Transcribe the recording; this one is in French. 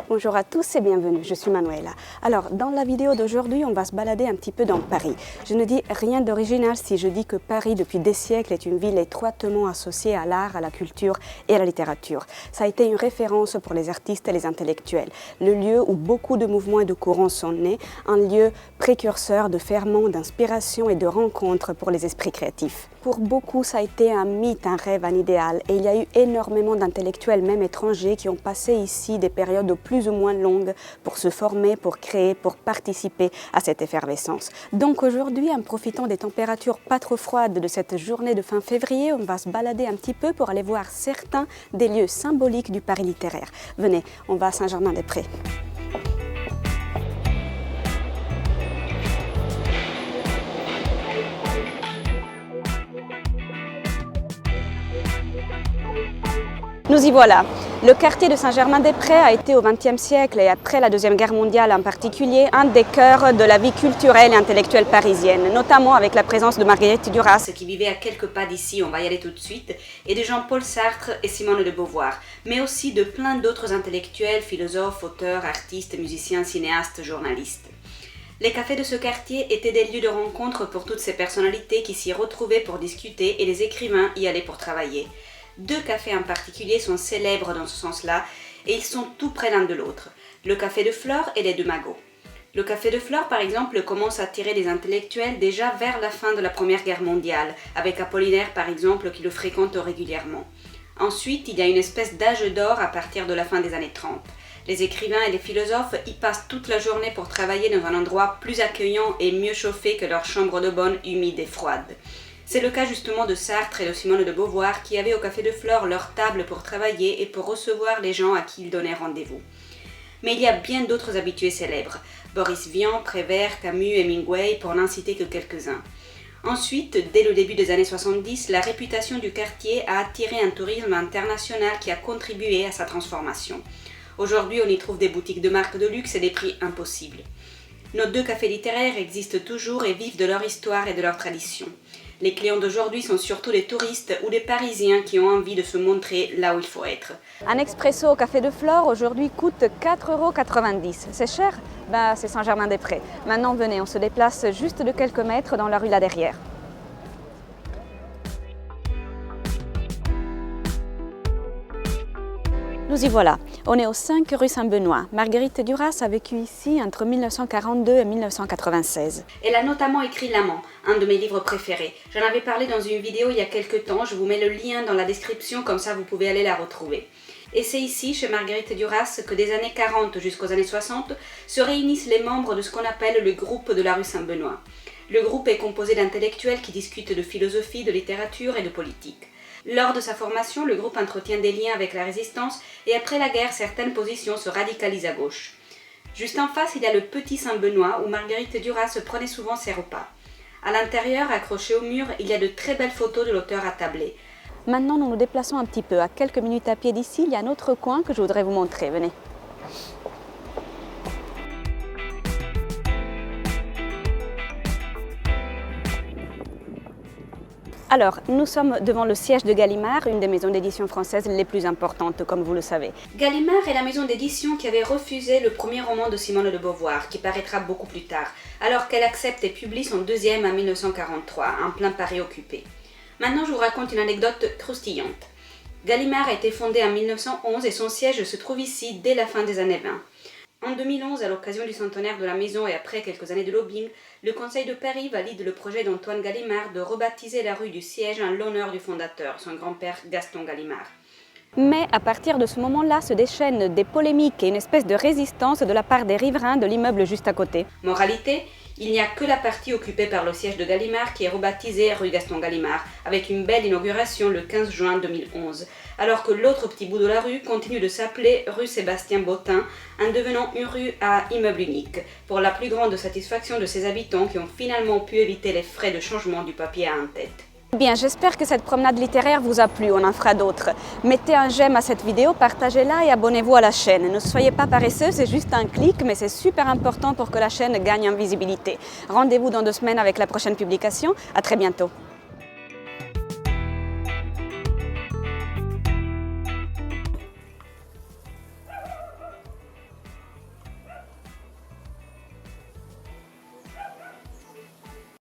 Bonjour à tous et bienvenue, je suis Manuela. Alors, dans la vidéo d'aujourd'hui, on va se balader un petit peu dans Paris. Je ne dis rien d'original si je dis que Paris, depuis des siècles, est une ville étroitement associée à l'art, à la culture et à la littérature. Ça a été une référence pour les artistes et les intellectuels. Le lieu où beaucoup de mouvements et de courants sont nés, un lieu précurseur de ferments, d'inspiration et de rencontres pour les esprits créatifs. Pour beaucoup, ça a été un mythe, un rêve, un idéal. Et il y a eu énormément d'intellectuels, même étrangers, qui ont passé ici des périodes plus ou moins longues pour se former, pour créer, pour participer à cette effervescence. Donc aujourd'hui, en profitant des températures pas trop froides de cette journée de fin février, on va se balader un petit peu pour aller voir certains des lieux symboliques du Paris littéraire. Venez, on va à Saint-Germain-des-Prés. Nous y voilà. Le quartier de Saint-Germain-des-Prés a été au XXe siècle et après la Deuxième Guerre mondiale en particulier, un des cœurs de la vie culturelle et intellectuelle parisienne, notamment avec la présence de Marguerite Duras, qui vivait à quelques pas d'ici, on va y aller tout de suite, et de Jean-Paul Sartre et Simone de Beauvoir, mais aussi de plein d'autres intellectuels, philosophes, auteurs, artistes, musiciens, cinéastes, journalistes. Les cafés de ce quartier étaient des lieux de rencontre pour toutes ces personnalités qui s'y retrouvaient pour discuter et les écrivains y allaient pour travailler. Deux cafés en particulier sont célèbres dans ce sens-là et ils sont tout près l'un de l'autre, le café de Flore et les Deux Magots. Le café de Flore, par exemple, commence à attirer des intellectuels déjà vers la fin de la Première Guerre mondiale, avec Apollinaire par exemple qui le fréquente régulièrement. Ensuite, il y a une espèce d'âge d'or à partir de la fin des années 30. Les écrivains et les philosophes y passent toute la journée pour travailler dans un endroit plus accueillant et mieux chauffé que leur chambre de bonne humide et froide. C'est le cas justement de Sartre et de Simone de Beauvoir qui avaient au Café de Flore leur table pour travailler et pour recevoir les gens à qui ils donnaient rendez-vous. Mais il y a bien d'autres habitués célèbres, Boris Vian, Prévert, Camus, Hemingway, pour n'en citer que quelques-uns. Ensuite, dès le début des années 70, la réputation du quartier a attiré un tourisme international qui a contribué à sa transformation. Aujourd'hui, on y trouve des boutiques de marques de luxe et des prix impossibles. Nos deux cafés littéraires existent toujours et vivent de leur histoire et de leur tradition. Les clients d'aujourd'hui sont surtout des touristes ou des Parisiens qui ont envie de se montrer là où il faut être. Un expresso au Café de Flore aujourd'hui coûte 4,90 €. C'est cher? C'est Saint-Germain-des-Prés. Maintenant venez, on se déplace juste de quelques mètres dans la rue là derrière. Nous y voilà, on est au 5 rue Saint-Benoît. Marguerite Duras a vécu ici entre 1942 et 1996. Elle a notamment écrit L'Amant, un de mes livres préférés. J'en avais parlé dans une vidéo il y a quelques temps, je vous mets le lien dans la description, comme ça vous pouvez aller la retrouver. Et c'est ici, chez Marguerite Duras, que des années 40 jusqu'aux années 60 se réunissent les membres de ce qu'on appelle le groupe de la rue Saint-Benoît. Le groupe est composé d'intellectuels qui discutent de philosophie, de littérature et de politique. Lors de sa formation, le groupe entretient des liens avec la résistance et après la guerre, certaines positions se radicalisent à gauche. Juste en face, il y a le petit Saint-Benoît où Marguerite Duras prenait souvent ses repas. À l'intérieur, accroché au mur, il y a de très belles photos de l'auteur attablé. Maintenant, nous nous déplaçons un petit peu. À quelques minutes à pied d'ici, il y a un autre coin que je voudrais vous montrer. Venez. Alors, nous sommes devant le siège de Gallimard, une des maisons d'édition françaises les plus importantes, comme vous le savez. Gallimard est la maison d'édition qui avait refusé le premier roman de Simone de Beauvoir, qui paraîtra beaucoup plus tard, alors qu'elle accepte et publie son deuxième en 1943, en plein Paris occupé. Maintenant, je vous raconte une anecdote croustillante. Gallimard a été fondé en 1911 et son siège se trouve ici dès la fin des années 20. En 2011, à l'occasion du centenaire de la maison et après quelques années de lobbying, le Conseil de Paris valide le projet d'Antoine Gallimard de rebaptiser la rue du siège en l'honneur du fondateur, son grand-père Gaston Gallimard. Mais à partir de ce moment-là se déchaînent des polémiques et une espèce de résistance de la part des riverains de l'immeuble juste à côté. Moralité, il n'y a que la partie occupée par le siège de Gallimard qui est rebaptisée rue Gaston Gallimard, avec une belle inauguration le 15 juin 2011, alors que l'autre petit bout de la rue continue de s'appeler rue Sébastien Bottin, en devenant une rue à immeuble unique, pour la plus grande satisfaction de ses habitants qui ont finalement pu éviter les frais de changement du papier à en-tête. Bien, j'espère que cette promenade littéraire vous a plu, on en fera d'autres. Mettez un j'aime à cette vidéo, partagez-la et abonnez-vous à la chaîne. Ne soyez pas paresseux, c'est juste un clic, mais c'est super important pour que la chaîne gagne en visibilité. Rendez-vous dans 2 semaines avec la prochaine publication. À très bientôt.